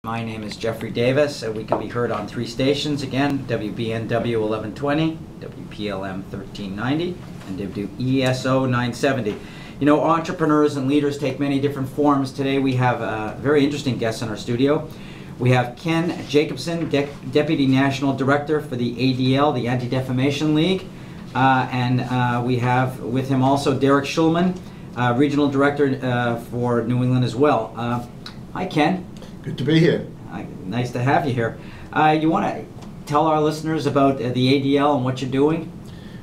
My name is Jeffrey Davis, and we can be heard on 3 stations again: WBNW 1120, WPLM 1390, and WESO 970. You know, entrepreneurs and leaders take many different forms. Today we have very interesting guests in our studio. We have Ken Jacobson, Deputy National Director for the ADL, the Anti-Defamation League, and we have with him also Derek Schulman, Regional Director for New England as well. Hi, Ken. Good to be here. Nice to have you here. You want to tell our listeners about the ADL and what you're doing?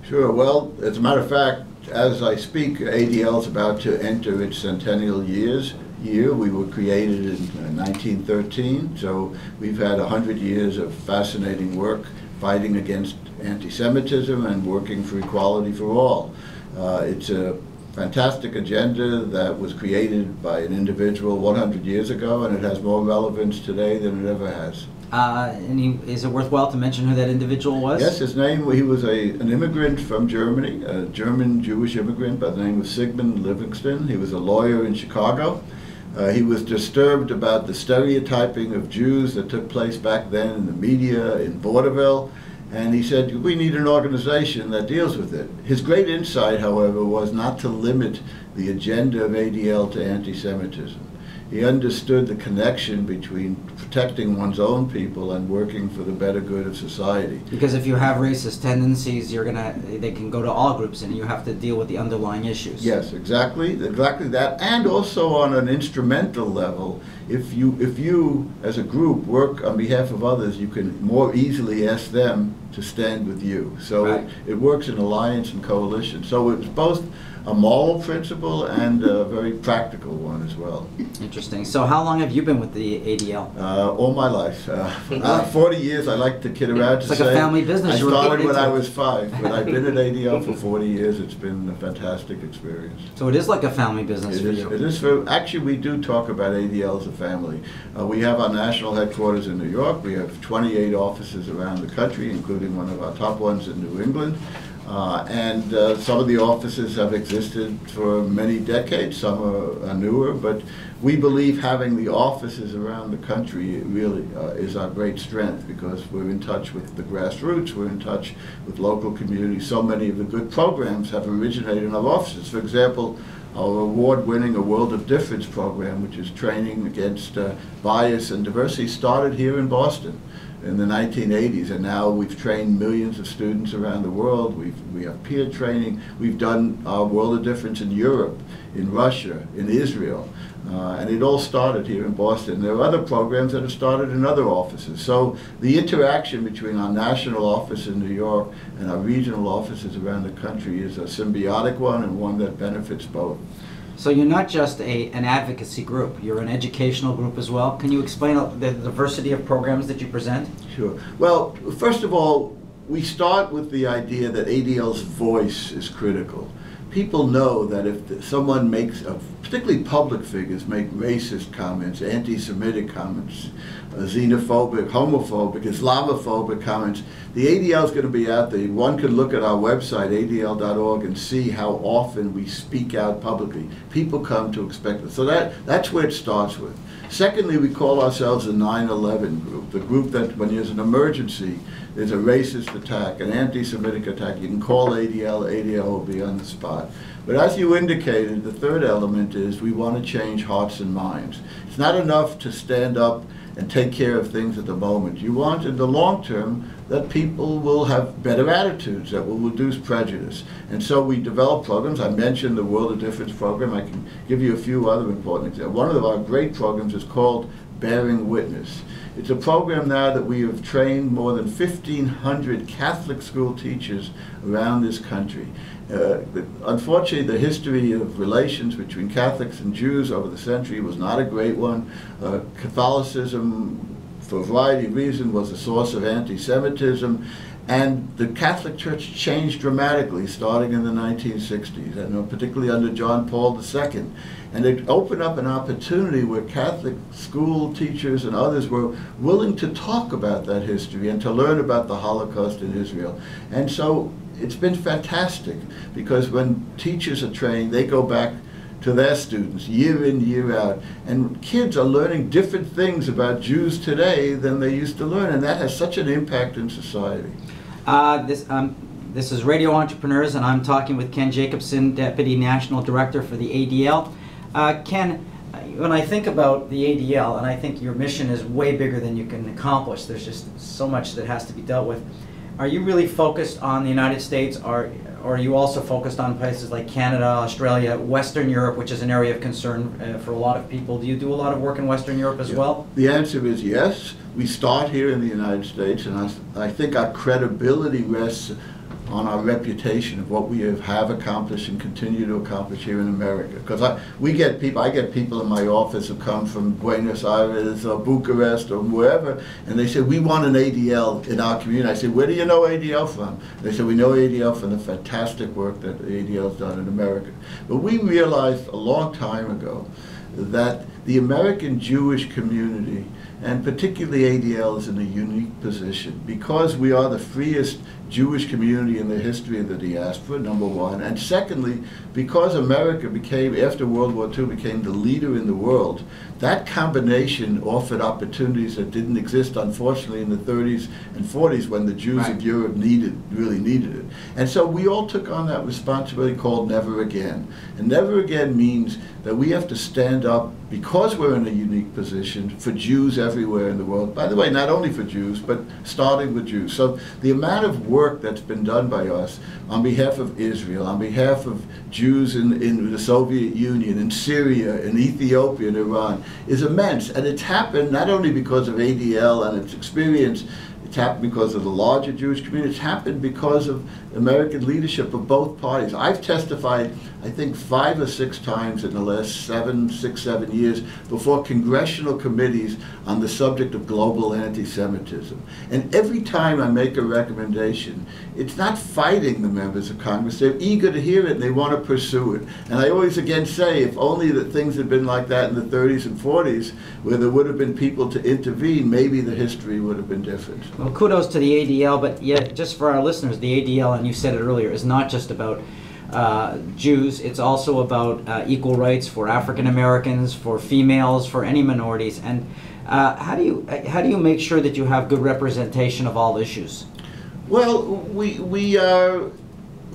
Sure. Well, as a matter of fact, as I speak, ADL is about to enter its centennial year. We were created in 1913, so we've had 100 years of fascinating work fighting against anti-Semitism and working for equality for all. It's a fantastic agenda that was created by an individual 100 years ago, and it has more relevance today than it ever has. Is it worthwhile to mention who that individual was? Yes, his name, he was an immigrant from Germany, a German Jewish immigrant by the name of Sigmund Livingston. He was a lawyer in Chicago. He was disturbed about the stereotyping of Jews that took place back then in the media in vaudeville, and he said, we need an organization that deals with it. His great insight, however, was not to limit the agenda of ADL to anti-Semitism. He understood the connection between protecting one's own people and working for the better good of society. Because if you have racist tendencies, they can go to all groups, and you have to deal with the underlying issues. Yes, exactly that. And also on an instrumental level, if you as a group work on behalf of others, you can more easily ask them to stand with you. So right. It works in alliance and coalition. So it's both a moral principle and a very practical one as well. Interesting. So how long have you been with the ADL? All my life. 40 years. I like to kid around to say. It's like a family business. I started when I was 5, but I've been at ADL for 40 years. It's been a fantastic experience. So it is like a family business for you. It is. Actually, we do talk about ADL as a family. We have our national headquarters in New York. We have 28 offices around the country, including one of our top ones in New England. And some of the offices have existed for many decades, some are newer, but we believe having the offices around the country really is our great strength, because we're in touch with the grassroots, we're in touch with local communities. So many of the good programs have originated in our offices. For example, our award-winning A World of Difference program, which is training against bias and diversity, started here in Boston in the 1980s, and now we've trained millions of students around the world. We have peer training. We've done our World of Difference in Europe, in Russia, in Israel, and it all started here in Boston. There are other programs that have started in other offices. So the interaction between our national office in New York and our regional offices around the country is a symbiotic one, and one that benefits both. So you're not just an advocacy group, you're an educational group as well. Can you explain the diversity of programs that you present? Sure. Well, first of all, we start with the idea that ADL's voice is critical. People know that if someone makes, particularly public figures, make racist comments, anti-Semitic comments, xenophobic, homophobic, Islamophobic comments, the ADL is going to be out there. One can look at our website, adl.org, and see how often we speak out publicly. People come to expect it. So that's where it starts with. Secondly, we call ourselves the 9/11 group, the group that when there's an emergency, there's a racist attack, an anti-Semitic attack, you can call ADL, ADL will be on the spot. But as you indicated, the third element is we want to change hearts and minds. It's not enough to stand up and take care of things at the moment. You want, in the long term, that people will have better attitudes, that will reduce prejudice. And so we develop programs. I mentioned the World of Difference program. I can give you a few other important examples. One of our great programs is called Bearing Witness. It's a program now that we have trained more than 1,500 Catholic school teachers around this country. Unfortunately, the history of relations between Catholics and Jews over the century was not a great one. Catholicism, for a variety of reasons, was a source of anti-Semitism, and the Catholic Church changed dramatically starting in the 1960s, and particularly under John Paul II. And it opened up an opportunity where Catholic school teachers and others were willing to talk about that history and to learn about the Holocaust in Israel. And so it's been fantastic, because when teachers are trained, they go back to their students year in, year out. And kids are learning different things about Jews today than they used to learn, and that has such an impact in society. This is Radio Entrepreneurs, and I'm talking with Ken Jacobson, Deputy National Director for the ADL. Ken, when I think about the ADL, and I think your mission is way bigger than you can accomplish, there's just so much that has to be dealt with. Are you really focused on the United States, or are you also focused on places like Canada, Australia, Western Europe, which is an area of concern for a lot of people? Do you do a lot of work in Western Europe as well? The answer is yes. We start here in the United States, and I think our credibility rests on our reputation of what we have accomplished and continue to accomplish here in America. Because I get people in my office who come from Buenos Aires or Bucharest or wherever, and they say, we want an ADL in our community. I say, where do you know ADL from? They say, we know ADL from the fantastic work that ADL has done in America. But we realized a long time ago that the American Jewish community, and particularly ADL, is in a unique position because we are the freest Jewish community in the history of the diaspora, number one, and secondly, because America became, after World War II, became the leader in the world. That combination offered opportunities that didn't exist, unfortunately, in the 30s and 40s when the Jews of Europe really needed it. And so we all took on that responsibility called Never Again. And Never Again means that we have to stand up, because we're in a unique position, for Jews everywhere in the world. By the way, not only for Jews, but starting with Jews. So the amount of work that's been done by us on behalf of Israel, on behalf of Jews in the Soviet Union, in Syria, in Ethiopia, in Iran, is immense. And it's happened not only because of ADL and its experience, it's happened because of the larger Jewish community. It's happened because of American leadership of both parties. I've testified, I think, 5 or 6 times in the last 7 years before congressional committees on the subject of global anti-Semitism. And every time I make a recommendation, it's not fighting the members of Congress. They're eager to hear it and they want to pursue it. And I always again say, if only that things had been like that in the 30s and 40s, where there would have been people to intervene, maybe the history would have been different. Well, kudos to the ADL, but yet, just for our listeners, the ADL, and you said it earlier, is not just about Jews. It's also about equal rights for African Americans, for females, for any minorities. And how do you make sure that you have good representation of all issues? Well, we are,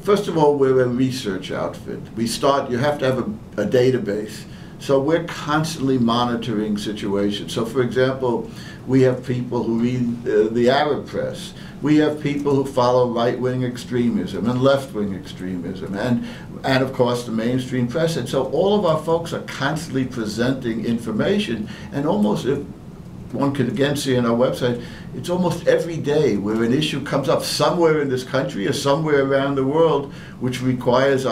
first of all, we're a research outfit. You have to have a database. So we're constantly monitoring situations. So for example, we have people who read the Arab press. We have people who follow right-wing extremism and left-wing extremism, and of course the mainstream press. And so all of our folks are constantly presenting information, and almost, if one could again see on our website, it's almost every day where an issue comes up somewhere in this country or somewhere around the world, which requires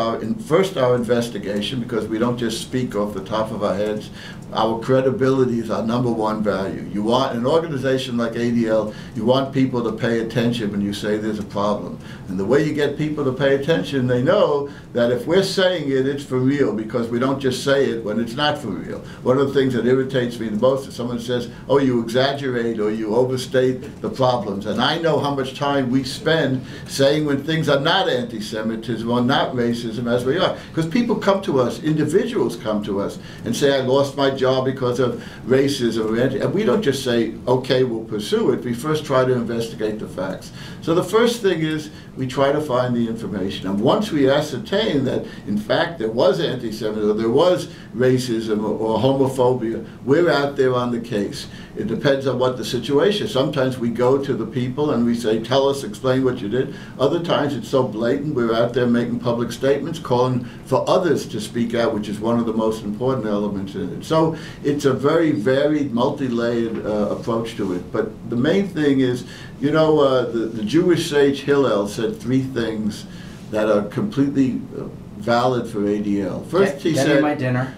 first our investigation, because we don't just speak off the top of our heads. Our credibility is our #1 value. You want an organization like ADL, you want people to pay attention when you say there's a problem. And the way you get people to pay attention, they know that if we're saying it, it's for real, because we don't just say it when it's not for real. One of the things that irritates me the most is someone says, oh, you exaggerate or you overstate the problems. And I know how much time we spend saying when things are not anti-Semitism or not racism as we are. Because people come to us, individuals come to us and say, I lost my job because of racism. And we don't just say, okay, we'll pursue it. We first try to investigate the facts. So the first thing is we try to find the information. And once we ascertain that, in fact, there was anti-Semitism, or there was racism or homophobia, we're out there on the case. It depends on what the situation is. Sometimes we go to the people and we say, tell us, explain what you did. Other times it's so blatant, we're out there making public statements, calling for others to speak out, which is one of the most important elements in it. So it's a very varied, multi-layered approach to it. But the main thing is, you know, the Jewish sage Hillel said 3 things that are completely valid for ADL. First, he said, my dinner.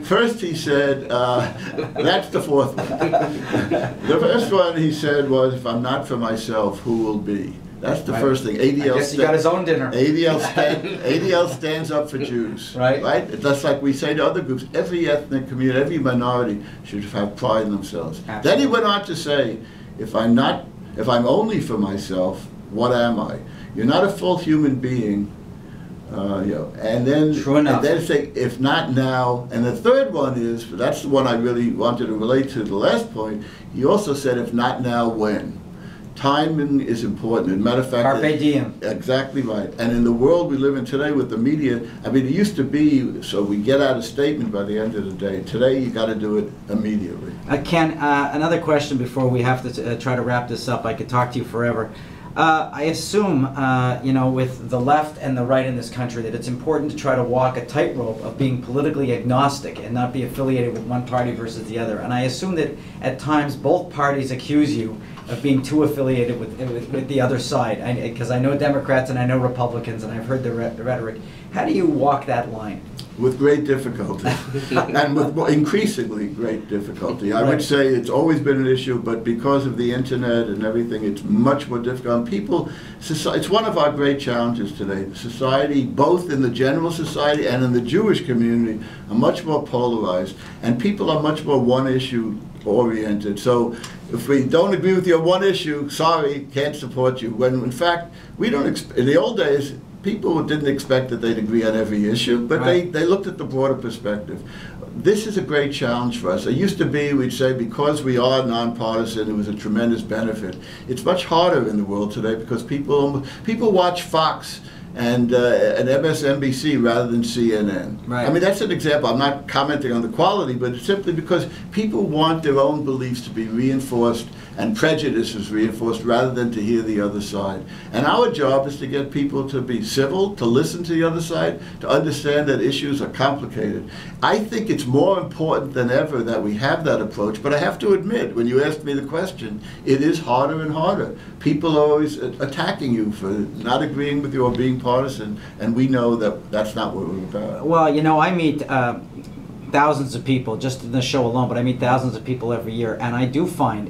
First, he said, that's the 4th one. The first one he said was, if I'm not for myself, who will be? That's the first thing. ADL. I guess he got his own dinner. ADL stands up for Jews. Right? That's like we say to other groups. Every ethnic community, every minority should have pride in themselves. Absolutely. Then he went on to say, if I'm only for myself, what am I? You're not a full human being And then, True enough. And then say, if not now, and the third one is, that's the one I really wanted to relate to the last point, he also said, if not now, when? Timing is important. As a matter of fact, Carpe diem. Exactly right. And in the world we live in today with the media, I mean, it used to be, so we get out a statement by the end of the day. Today, you got to do it immediately. Ken, another question before we have to try to wrap this up. I could talk to you forever. I assume, with the left and the right in this country, that it's important to try to walk a tightrope of being politically agnostic and not be affiliated with one party versus the other. And I assume that at times both parties accuse you of being too affiliated with the other side. Because I know Democrats and I know Republicans and I've heard the rhetoric. How do you walk that line? With great difficulty, and with increasingly great difficulty. I would say it's always been an issue, but because of the internet and everything, it's much more difficult. And it's one of our great challenges today. Society, both in the general society and in the Jewish community, are much more polarized, and people are much more one-issue oriented. So if we don't agree with your one issue, sorry, can't support you. When in fact, we don't, in the old days, people didn't expect that they'd agree on every issue, but they looked at the broader perspective. This is a great challenge for us. It used to be, we'd say, because we are nonpartisan, it was a tremendous benefit. It's much harder in the world today because people watch Fox and MSNBC rather than CNN. Right. I mean, that's an example. I'm not commenting on the quality, but it's simply because people want their own beliefs to be reinforced and prejudices reinforced rather than to hear the other side. And our job is to get people to be civil, to listen to the other side, to understand that issues are complicated. I think it's more important than ever that we have that approach, but I have to admit, when you asked me the question, it is harder and harder. People are always attacking you for not agreeing with you or being partisan, and we know that that's not what we're about. Well, I meet thousands of people just in the show alone, but I meet thousands of people every year, and I do find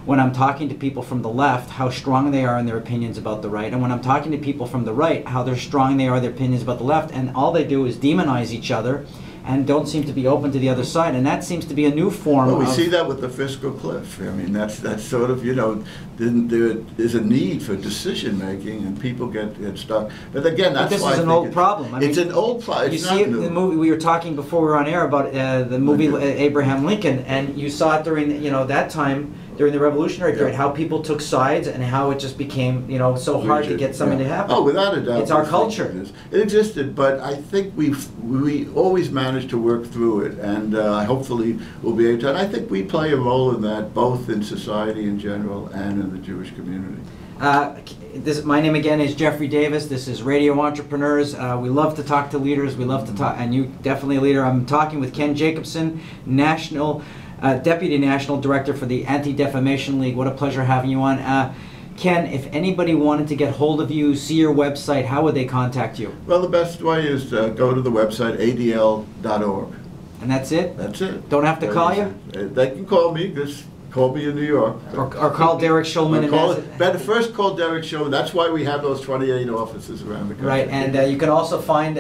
when I'm talking to people from the left how strong they are in their opinions about the right, and when I'm talking to people from the right how strong they are in their opinions about the left, and all they do is demonize each other and don't seem to be open to the other side, and that seems to be a new form. Well, we see that with the fiscal cliff. I mean, that's sort of, there's a need for decision making, and people get stuck. But again, that's this why is an old problem. It's an old problem. You see it in the movie. We were talking before we were on air about the movie Abraham Lincoln, and you saw it during that time during the Revolutionary period, how people took sides and how it just became so hard to get something to happen. Oh, without a doubt. It's our culture. It existed, but I think we always managed to work through it, and hopefully we'll be able to. And I think we play a role in that, both in society in general and in the Jewish community. My name again is Jeffrey Davis. This is Radio Entrepreneurs. We love to talk to leaders. We love to talk, and you definitely a leader. I'm talking with Ken Jacobson, Deputy National Director for the Anti-Defamation League. What a pleasure having you on. Ken, if anybody wanted to get hold of you, see your website, how would they contact you? Well, the best way is to go to the website, adl.org. And that's it? That's it. Don't have to call you? They can call me. Just call me in New York. Or call Derek Schulman. Better first call Derek Schulman. That's why we have those 28 offices around the country. Right, and you can also find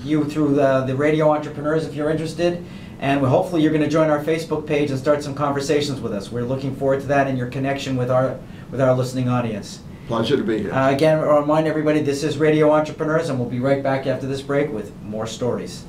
you through the Radio Entrepreneurs if you're interested. And hopefully you're going to join our Facebook page and start some conversations with us. We're looking forward to that and your connection with our listening audience. Pleasure to be here. Again, I'll remind everybody this is Radio Entrepreneurs, and we'll be right back after this break with more stories.